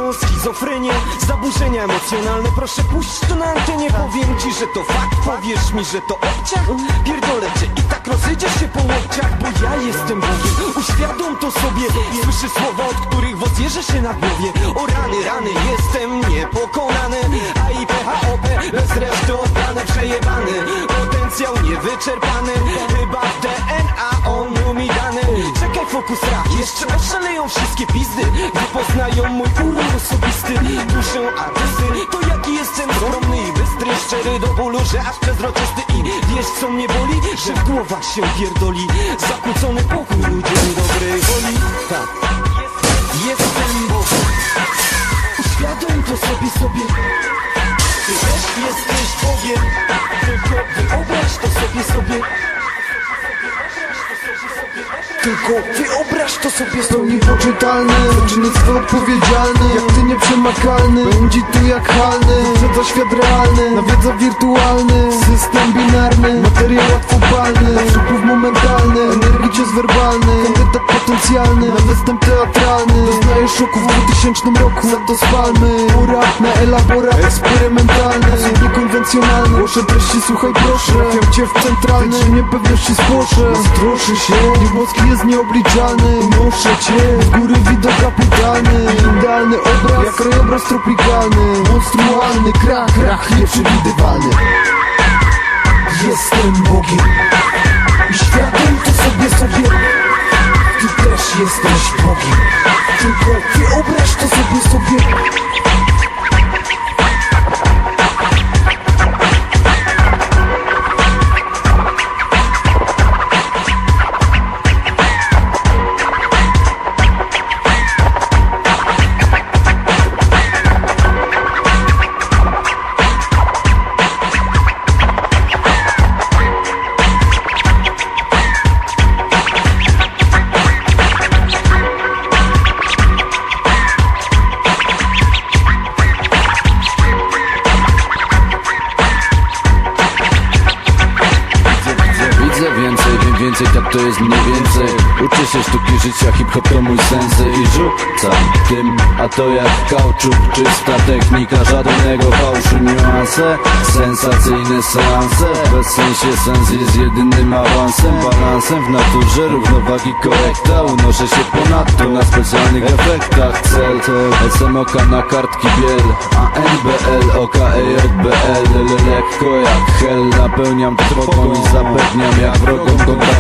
mają schizofrenię, zaburzenia emocjonalne. Proszę puść to na antenie, powiem ci, że to fakt. Powiesz mi, że to obciach? Pierdolę cię i tak rozejdziesz się po łokciach, bo ja jestem Bogiem, uświadom to sobie. Słyszysz słowa, od których wozjeżdżę się na głowie. O rany, rany, jestem niepokonany. AIP, HOP, bez reszty oddane, przejebany. Potencjał niewyczerpany, chyba w DNA on mi dany. Czekaj, fokus rak, jeszcze oszaleją wszystkie pizdy, gdy poznają mój urok osobisty. Duszę artysty, to jaki jestem skromny i bystry, szczery do bólu, że aż przezroczysty. I wiesz co mnie boli? Że w głowach się pierdoli zakłócony pokój ludziom dobrej woli. Tak, jestem Bogiem, uświadom to sobie. Ty też jesteś Bogiem, tylko wyobraź to sobie. Tylko wyobraź to sobie. To niepoczytalne, czynnictwo odpowiedzialne. Jak ty nieprzemakalny, będzie tu jak halny. Wyprzedza świat realny, nawiedza wirtualny. System binarny, materiał łatwopalny. Przepływ momentalny, energii cios werbalny. Kandydat potencjalny, na występ teatralny. Doznaje szoku w 2000 roku, za to spalmy. Ura na elaborat eksperymentalny. Sposób niekonwencjonalny, głoszę treści, słuchaj proszę. Trafiam cię w centralny, czy niepewności spłoszę. Nastroszy się, nieboski jest nieobliczalny. Noszę cię, z góry widok kapitalny. Idealny obraz, jak krajobraz tropikalny. Monstrualny krach nieprzewidywalny. Jestem Bogiem i światem to sobie. Ty też jesteś Bogiem, tylko wyobraź to sobie. Wiem więcej, tak to jest mniej więcej. Uczę się sztuki życia, hip-hop to mój sensej. I rzucam tym, a to jak kauczuk. Czysta technika, żadnego fałszu. Niuanse, sensacyjne seanse. Bez sensie sens jest jedynym awansem. Balansem w naturze, równowagi korekta. Unoszę się ponadto na specjalnych efektach. Cel, SMOK na kartki biel. ANBL, OKEJBL. Lekko jak hel, napełniam trwogą i zapewniam jak wrogom kontakt.